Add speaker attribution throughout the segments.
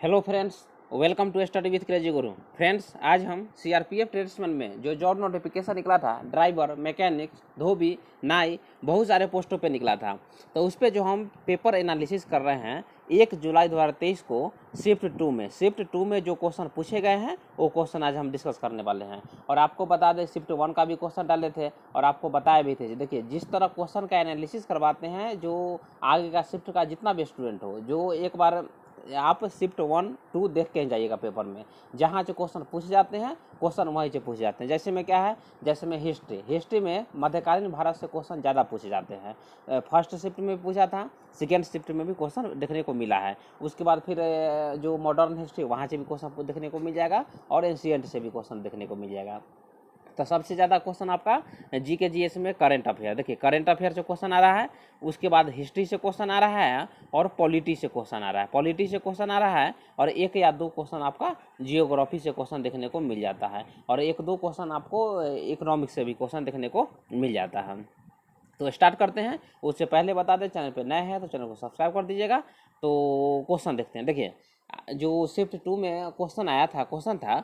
Speaker 1: Hello friends, welcome to study with crazy Guru. Friends, आज हम CRPF tradesman में जो जॉब नोटिफिकेशन निकला था, ड्राइवर, मैकेनिक्स, धोबी, नाई, बहुत सारे पोस्टों पे निकला था। तो उस पर जो हम पेपर एनालिसिस कर रहे हैं 1 जुलाई 2023 को शिफ्ट टू में जो क्वेश्चन पूछे गए हैं वो क्वेश्चन आज हम डिस्कस करने वाले हैं। और आपको बता दें, शिफ्ट 1 का भी क्वेश्चन डाले थे और आपको बताए भी थे। देखिए, जिस तरह क्वेश्चन का एनालिसिस करवाते हैं, जो आगे का शिफ्ट का जितना भी स्टूडेंट हो, जो एक बार आप शिफ्ट 1 2 देख के जाइएगा पेपर में, जहाँ से क्वेश्चन पूछे जाते हैं क्वेश्चन वहीं से पूछे जाते हैं। जैसे में क्या है, जैसे में हिस्ट्री में मध्यकालीन भारत से क्वेश्चन ज़्यादा पूछे जाते हैं। फर्स्ट शिफ्ट में पूछा था, सेकेंड शिफ्ट में भी क्वेश्चन देखने को मिला है। उसके बाद फिर जो मॉडर्न हिस्ट्री, वहाँ से भी क्वेश्चन देखने को मिल जाएगा और एंशिएंट से भी क्वेश्चन देखने को मिल जाएगा। तो सबसे ज़्यादा क्वेश्चन आपका जीके जीएस में करंट अफेयर। देखिए, करंट अफेयर से क्वेश्चन आ रहा है, उसके बाद हिस्ट्री से क्वेश्चन आ रहा है और पॉलिटी से क्वेश्चन आ रहा है। पॉलिटी से क्वेश्चन आ रहा है और 1 या 2 क्वेश्चन आपका जियोग्राफी से क्वेश्चन देखने को मिल जाता है और 1-2 क्वेश्चन आपको इकोनॉमिक्स से भी क्वेश्चन देखने को मिल जाता है। तो स्टार्ट करते हैं। उससे पहले बता दें, चैनल पे नए हैं तो चैनल को सब्सक्राइब कर दीजिएगा। तो क्वेश्चन देखते हैं। देखिए, जो शिफ्ट 2 में क्वेश्चन था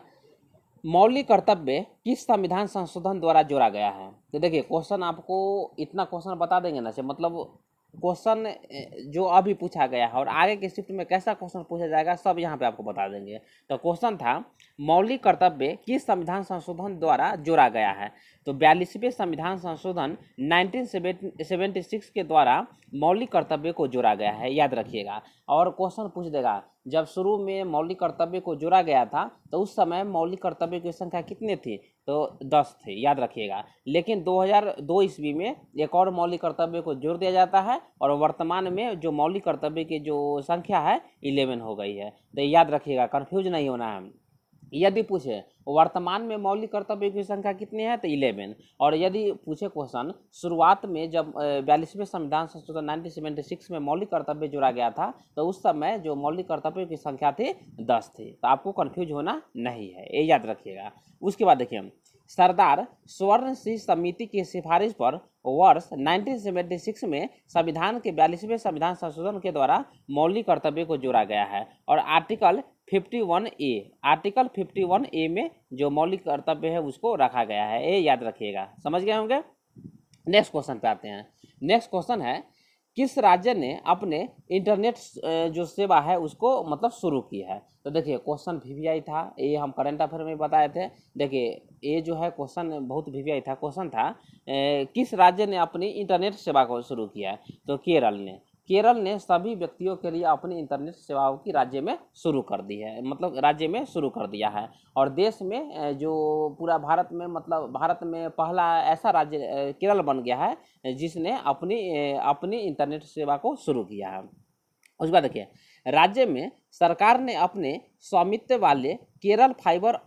Speaker 1: मौलिक कर्तव्य किस संविधान संशोधन द्वारा जोड़ा गया है। तो देखिए, क्वेश्चन आपको इतना क्वेश्चन बता देंगे ना से, मतलब क्वेश्चन जो अभी पूछा गया है और आगे के शिफ्ट में कैसा क्वेश्चन पूछा जाएगा सब यहाँ पे आपको बता देंगे। तो क्वेश्चन था मौलिक कर्तव्य किस संविधान संशोधन द्वारा जोड़ा गया है। तो 42वें संविधान संशोधन 1976 के द्वारा मौलिक कर्तव्य को जोड़ा गया है, याद रखिएगा। और क्वेश्चन पूछ देगा, जब शुरू में मौलिक कर्तव्य को जोड़ा गया था तो उस समय मौलिक कर्तव्य की संख्या कितने थी, तो 10 थे, याद रखिएगा। लेकिन 2002 ईस्वी में एक और मौलिक कर्तव्य को जोड़ दिया जाता है और वर्तमान में जो मौलिक कर्तव्य की जो संख्या है 11 हो गई है। तो याद रखिएगा, कंफ्यूज नहीं होना है। यदि पूछे वर्तमान में मौलिक कर्तव्य की संख्या कितनी है तो 11, और यदि पूछे क्वेश्चन शुरुआत में जब 42वें संविधान संशोधन 1976 में मौलिक कर्तव्य जोड़ा गया था तो उस समय जो मौलिक कर्तव्य की संख्या थी 10 थी। तो आपको कंफ्यूज होना नहीं है, ये याद रखिएगा। उसके बाद देखिए, सरदार स्वर्ण सिंह समिति की सिफारिश पर वर्ष 1976 में संविधान के 42वें संविधान संशोधन के द्वारा मौलिक कर्तव्य को जोड़ा गया है और आर्टिकल 51A में जो मौलिक कर्तव्य है उसको रखा गया है, ये याद रखिएगा। समझ गए होंगे। नेक्स्ट क्वेश्चन पे आते हैं। नेक्स्ट क्वेश्चन है, किस राज्य ने अपने इंटरनेट जो सेवा है उसको मतलब शुरू की है। तो देखिए, क्वेश्चन वीवीआई था, ये हम करंट अफेयर में बताए थे। देखिए, ये जो है क्वेश्चन बहुत वीवीआई था। क्वेश्चन था किस राज्य ने अपनी इंटरनेट सेवा को शुरू किया है। तो केरल ने सभी व्यक्तियों के लिए अपनी इंटरनेट सेवाओं की राज्य में शुरू कर दी है, मतलब राज्य में शुरू कर दिया है। और देश में जो पूरा भारत में, मतलब भारत में पहला ऐसा राज्य केरल बन गया है जिसने अपनी इंटरनेट सेवा को शुरू किया है। उसके बाद देखिए, राज्य में सरकार ने अपने स्वामित्व वाले केरल फाइबर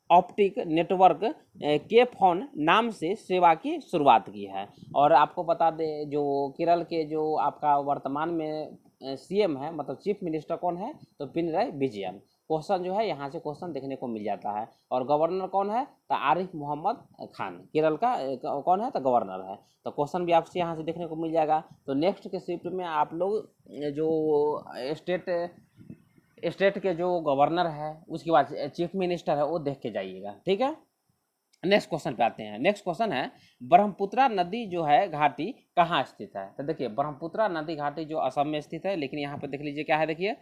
Speaker 1: ऑप्टिक नेटवर्क के फोन नाम से सेवा की शुरुआत की है। और आपको बता दें, जो केरल के जो आपका वर्तमान में सीएम है, मतलब चीफ मिनिस्टर कौन है, तो पिनराई विजयन। क्वेश्चन जो है यहाँ से क्वेश्चन देखने को मिल जाता है। और गवर्नर कौन है, तो आरिफ मोहम्मद खान केरल का कौन है, तो गवर्नर है। तो क्वेश्चन भी आपसे यहाँ से देखने को मिल जाएगा। तो नेक्स्ट के शिफ्ट में आप लोग जो स्टेट के जो गवर्नर है, उसके बाद चीफ मिनिस्टर है, वो देख के जाइएगा, ठीक है। नेक्स्ट क्वेश्चन पे आते हैं। नेक्स्ट क्वेश्चन है, ब्रह्मपुत्रा नदी जो है घाटी कहाँ स्थित है। तो देखिए, ब्रह्मपुत्रा नदी घाटी जो असम में स्थित है, लेकिन यहाँ पे देख लीजिए क्या है। देखिए,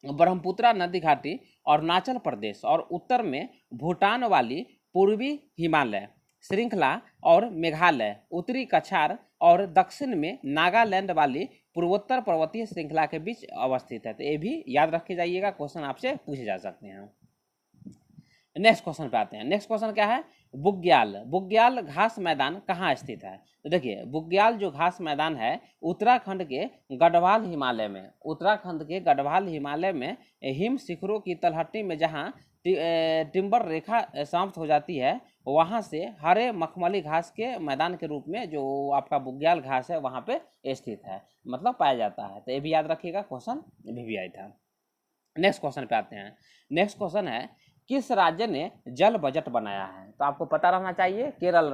Speaker 1: ब्रह्मपुत्रा नदी घाटी अरुणाचल प्रदेश और उत्तर में भूटान वाली पूर्वी हिमालय श्रृंखला और मेघालय, उत्तरी कछार और दक्षिण में नागालैंड वाली पूर्वोत्तर पर्वतीय श्रृंखला के बीच अवस्थित है। तो ये भी याद रखे जाइएगा, क्वेश्चन आपसे पूछे जा सकते हैं। नेक्स्ट क्वेश्चन पे आते हैं। नेक्स्ट क्वेश्चन क्या है, बुग्याल घास मैदान कहाँ स्थित है। तो देखिए, बुग्याल जो घास मैदान है उत्तराखंड के गढ़वाल हिमालय में हिम शिखरों की तलहटी में जहाँ टिम्बर रेखा समाप्त हो जाती है, वहाँ से हरे मखमली घास के मैदान के रूप में जो आपका बुग्याल घास है वहाँ पे स्थित है, मतलब पाया जाता है। तो ये भी याद रखिएगा, क्वेश्चन वीवीआई था। नेक्स्ट क्वेश्चन पे आते हैं। नेक्स्ट क्वेश्चन है, किस राज्य ने जल बजट बनाया है। तो आपको पता रहना चाहिए, केरल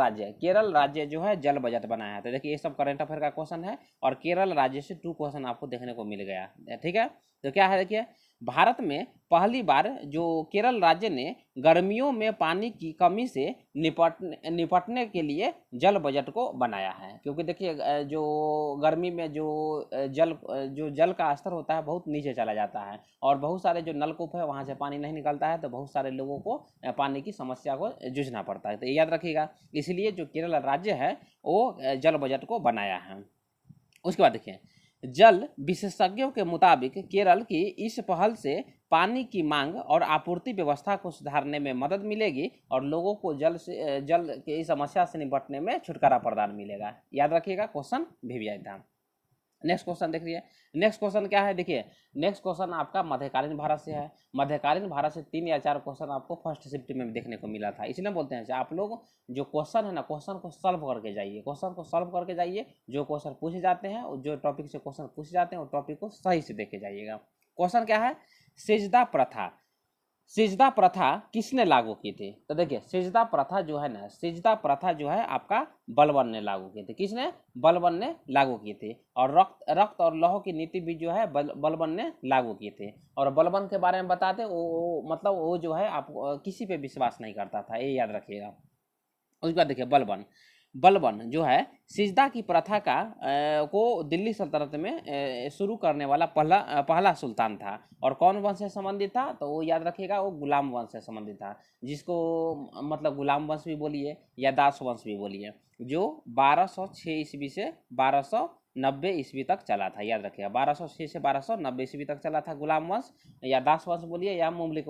Speaker 1: राज्य जो है जल बजट बनाया है। तो देखिए, ये सब करंट अफेयर का क्वेश्चन है और केरल राज्य से 2 क्वेश्चन आपको देखने को मिल गया, ठीक है। तो क्या है, देखिए, भारत में पहली बार जो केरल राज्य ने गर्मियों में पानी की कमी से निपटने के लिए जल बजट को बनाया है। क्योंकि देखिए जो गर्मी में जो जल का स्तर होता है बहुत नीचे चला जाता है और बहुत सारे जो नलकूप है वहाँ से पानी नहीं निकलता है, तो बहुत सारे लोगों को पानी की समस्या को जूझना पड़ता है। तो ये याद रखिएगा, इसलिए जो केरल राज्य है वो जल बजट को बनाया है। उसके बाद देखिए, जल विशेषज्ञों के मुताबिक केरल की इस पहल से पानी की मांग और आपूर्ति व्यवस्था को सुधारने में मदद मिलेगी और लोगों को जल की समस्या से निपटने में छुटकारा प्रदान मिलेगा। याद रखिएगा, क्वेश्चन भी आया था। नेक्स्ट क्वेश्चन देखिए, नेक्स्ट क्वेश्चन क्या है, देखिए नेक्स्ट क्वेश्चन आपका मध्यकालीन भारत से है। मध्यकालीन भारत से 3 या 4 क्वेश्चन आपको फर्स्ट शिफ्ट में देखने को मिला था, इसलिए बोलते हैं आप लोग जो क्वेश्चन है ना, क्वेश्चन को सॉल्व करके जाइए, क्वेश्चन को सॉल्व करके जाइए। जो क्वेश्चन पूछे जाते हैं, जो टॉपिक से क्वेश्चन पूछे जाते हैं, वो टॉपिक को सही से देखे जाइएगा। क्वेश्चन क्या है, सिजदा प्रथा, सिजदा प्रथा किसने लागू की थी? तो देखिए सिजदा प्रथा जो है ना, सिजदा प्रथा जो है आपका बलबन ने लागू की थी। किसने? बलबन ने लागू की थी। और रक्त और लौह की नीति भी जो है बलबन ने लागू की थी। और बलबन के बारे में बताते मतलब वो जो है आप किसी पे विश्वास नहीं करता था, ये याद रखिएगा। उसके बाद देखिए बलबन जो है सिजदा की प्रथा को दिल्ली सल्तनत में शुरू करने वाला पहला सुल्तान था। और कौन वंश से संबंधित था? तो वो याद रखिएगा, वो गुलाम वंश से संबंधित था, जिसको मतलब गुलाम वंश भी बोलिए या दास वंश भी बोलिए, जो 1206 ईस्वी से 1290 ईस्वी तक चला था। याद रखिएगा, 1206 से 1290 ईस्वी तक चला था गुलाम वंश, या दास वंश बोलिए या मुमलिक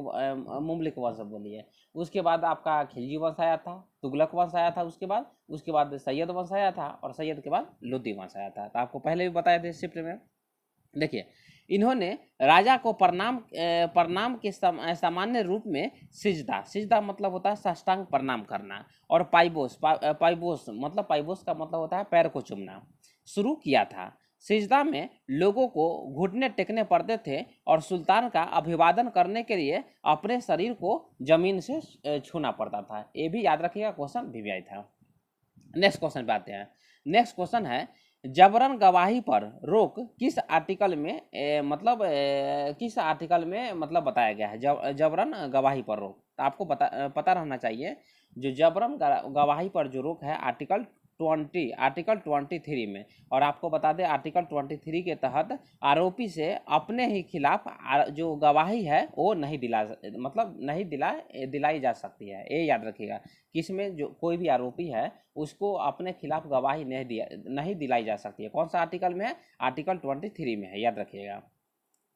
Speaker 1: वंश बोलिए। उसके बाद आपका खिलजी वंश आया था, तुगलक वंश आया था, उसके बाद सैयद वंश आया था, और सैयद के बाद लोदी वंश आया था। तो आपको पहले भी बताए थे शिफ्ट में। देखिए इन्होंने राजा को प्रणाम के सामान्य रूप में सिजदा मतलब होता है साष्टांग प्रणाम करना, और पाइबोस का मतलब होता है पैर को चूमना, शुरू किया था। सिजदा में लोगों को घुटने टेकने पड़ते थे और सुल्तान का अभिवादन करने के लिए अपने शरीर को जमीन से छूना पड़ता था। ये भी याद रखिएगा, क्वेश्चन भी आया था। नेक्स्ट क्वेश्चन पे आते हैं। नेक्स्ट क्वेश्चन है, जबरन गवाही पर रोक किस आर्टिकल में मतलब बताया गया है? जबरन गवाही पर रोक, तो आपको पता रहना चाहिए। जो जबरन गवाही पर जो रोक है आर्टिकल 23 में। और आपको बता दें आर्टिकल 23 के तहत आरोपी से अपने ही खिलाफ जो गवाही है वो नहीं दिलाई जा सकती है। ये याद रखिएगा, किसमें जो कोई भी आरोपी है उसको अपने खिलाफ गवाही नहीं दिलाई जा सकती है। कौन सा आर्टिकल में है? आर्टिकल 23 में है, याद रखिएगा।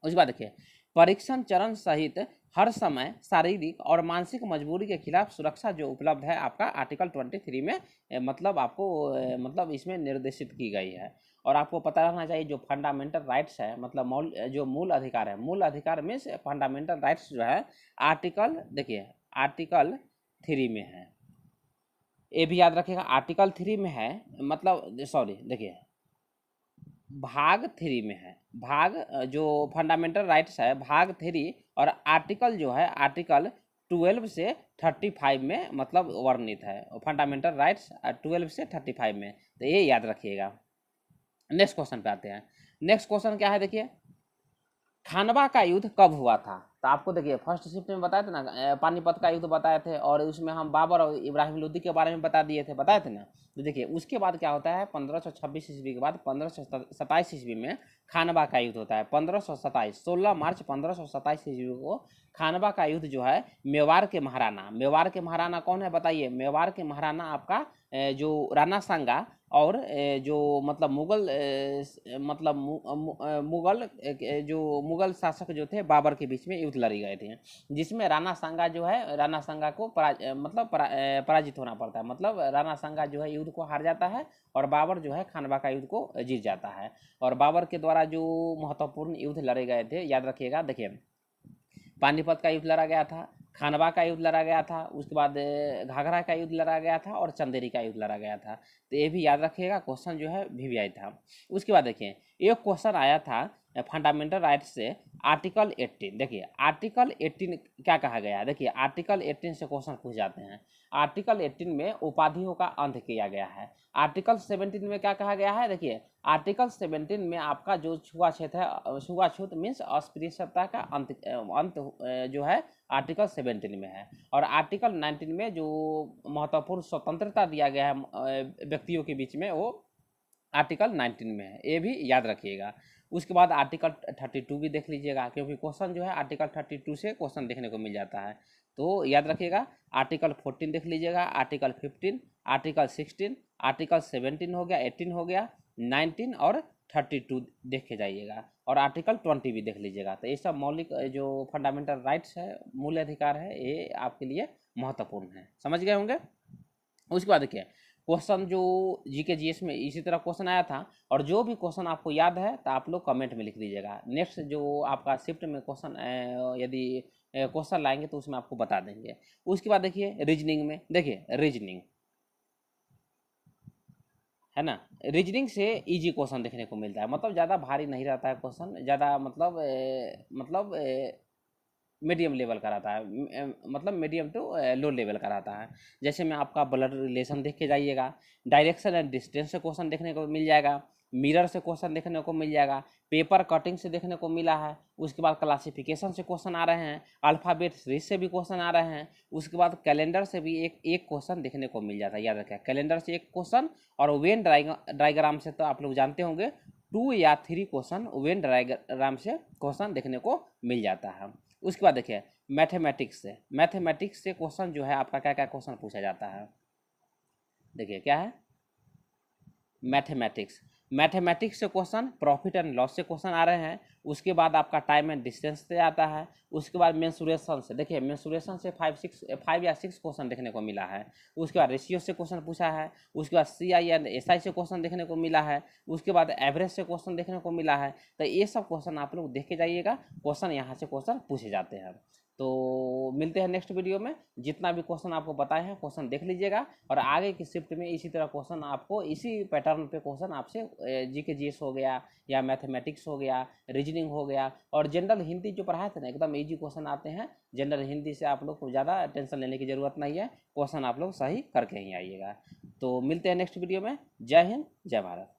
Speaker 1: उसके बाद देखिए, परीक्षण चरण सहित हर समय शारीरिक और मानसिक मजबूरी के खिलाफ सुरक्षा जो उपलब्ध है आपका आर्टिकल 23 में मतलब आपको मतलब इसमें निर्देशित की गई है। और आपको पता रहना चाहिए जो फंडामेंटल राइट्स है, मतलब जो मूल अधिकार है, मूल अधिकार में से फंडामेंटल राइट्स जो है आर्टिकल 3 में है। ये भी याद रखिएगा, आर्टिकल 3 में है, मतलब सॉरी देखिए भाग 3 में है। भाग जो फंडामेंटल राइट्स है भाग 3, और आर्टिकल जो है आर्टिकल 12 से 35 में मतलब वर्णित है। फंडामेंटल राइट्स 12 से 35 में, तो ये याद रखिएगा। नेक्स्ट क्वेश्चन पे आते हैं। नेक्स्ट क्वेश्चन क्या है, देखिए खानवा का युद्ध कब हुआ था? तो आपको देखिए फर्स्ट शिफ्ट में बताए थे ना, पानीपत का युद्ध बताए थे, और उसमें हम बाबर और इब्राहिम लोदी के बारे में बताए थे ना। तो देखिए उसके बाद क्या होता है, 1526 ईस्वी के बाद 1527 ईस्वी में खानवा का युद्ध होता है। 1527 16 मार्च 1527 ईस्वी को खानवा का युद्ध जो है मेवाड़ के महाराना कौन है बताइए? मेवाड़ के महाराना आपका जो राणा सांगा और जो मतलब मुगल शासक जो थे बाबर के बीच में युद्ध लड़ी गए थे, जिसमें राणा सांगा जो है राणा सांगा को पराजित होना पड़ता है। मतलब राणा सांगा जो है युद्ध को हार जाता है और बाबर जो है खानवा का युद्ध को जीत जाता है। और बाबर के द्वारा जो महत्वपूर्ण युद्ध लड़े गए थे याद रखिएगा, देखिए पानीपत का युद्ध लड़ा गया था, खानवा का युद्ध लड़ा गया था, उसके बाद घाघरा का युद्ध लड़ा गया था, और चंदेरी का युद्ध लड़ा गया था। तो ये भी याद रखिएगा, क्वेश्चन जो है वीवीआई था। उसके बाद देखिए एक क्वेश्चन आया था फंडामेंटल राइट्स से आर्टिकल 18, देखिए आर्टिकल 18 क्या कहा गया है। देखिए आर्टिकल 18 से क्वेश्चन पूछ जाते हैं। आर्टिकल 18 में उपाधियों का अंत किया गया है। आर्टिकल 17 में क्या कहा गया है। देखिए आर्टिकल 17 में आपका जो छुआछूत है, छुआछूत मीन्स अस्पृश्यता का अंत जो है आर्टिकल 17 में है। और आर्टिकल 19 में जो महत्वपूर्ण स्वतंत्रता दिया गया है व्यक्तियों के बीच में, वो आर्टिकल 19 में है, ये भी याद रखिएगा। उसके बाद आर्टिकल 32 भी देख लीजिएगा, क्योंकि क्वेश्चन जो है आर्टिकल 32 से क्वेश्चन देखने को मिल जाता है, तो याद रखिएगा। आर्टिकल 14 देख लीजिएगा, आर्टिकल 15, आर्टिकल 16, आर्टिकल 17 हो गया, 18 हो गया, 19 और 32 देख के जाइएगा। और आर्टिकल 20 भी देख लीजिएगा। तो ये सब मौलिक जो फंडामेंटल राइट्स है, मूल अधिकार है, ये आपके लिए महत्वपूर्ण है। समझ गए होंगे। उसके बाद देखिए क्वेश्चन जो जीके जीएस में इसी तरह क्वेश्चन आया था, और जो भी क्वेश्चन आपको याद है तो आप लोग कमेंट में लिख दीजिएगा। नेक्स्ट जो आपका शिफ्ट में क्वेश्चन यदि क्वेश्चन लाएंगे तो उसमें आपको बता देंगे। उसके बाद देखिए रीजनिंग में, देखिए रीजनिंग है ना, रीजनिंग से इजी क्वेश्चन देखने को मिलता है, मतलब ज़्यादा भारी नहीं रहता है क्वेश्चन, ज़्यादा मतलब मीडियम लेवल का रहता है, मतलब मीडियम टू लो लेवल का रहता है। जैसे में आपका ब्लड रिलेशन देख के जाइएगा, डायरेक्शन एंड डिस्टेंस से क्वेश्चन देखने को मिल जाएगा, मिरर से क्वेश्चन देखने को मिल जाएगा, पेपर कटिंग से देखने को मिला है। उसके बाद क्लासिफिकेशन से क्वेश्चन आ रहे हैं, अल्फ़ाबेट सीरीज से भी क्वेश्चन आ रहे हैं। उसके बाद कैलेंडर से भी एक क्वेश्चन देखने को मिल जाता है, याद रखें कैलेंडर से एक क्वेश्चन। और वेन डायग्राम से तो आप लोग जानते होंगे 2 या 3 क्वेश्चन वेन डायग्राम से क्वेश्चन देखने को मिल जाता है। उसके बाद देखिए मैथमेटिक्स से क्वेश्चन जो है आपका क्या क्या क्वेश्चन पूछा जाता है। देखिए क्या है, मैथमेटिक्स से क्वेश्चन प्रॉफिट एंड लॉस से क्वेश्चन आ रहे हैं। उसके बाद आपका टाइम एंड डिस्टेंस से आता है। उसके बाद मेंसुरेशन से, देखिए मेंसुरेशन से 5 या 6 क्वेश्चन देखने को मिला है। उसके बाद रेशियो से क्वेश्चन पूछा है। उसके बाद CI एंड SI से क्वेश्चन देखने को मिला है। उसके बाद एवरेज से क्वेश्चन देखने को मिला है। तो ये सब क्वेश्चन आप लोग देख के जाइएगा, क्वेश्चन यहाँ से क्वेश्चन पूछे जाते हैं। तो मिलते हैं नेक्स्ट वीडियो में। जितना भी क्वेश्चन आपको बताए हैं क्वेश्चन देख लीजिएगा, और आगे की शिफ्ट में इसी तरह क्वेश्चन आपको इसी पैटर्न पे क्वेश्चन आपसे जीके जीएस हो गया, या मैथमेटिक्स हो गया, रीजनिंग हो गया, और जनरल हिंदी जो पढ़ाए थे ना एकदम इजी क्वेश्चन आते हैं। जनरल हिंदी से आप लोग को ज़्यादा टेंशन लेने की ज़रूरत नहीं है, क्वेश्चन आप लोग सही करके ही आइएगा। तो मिलते हैं नेक्स्ट वीडियो में। जय हिंद, जय भारत।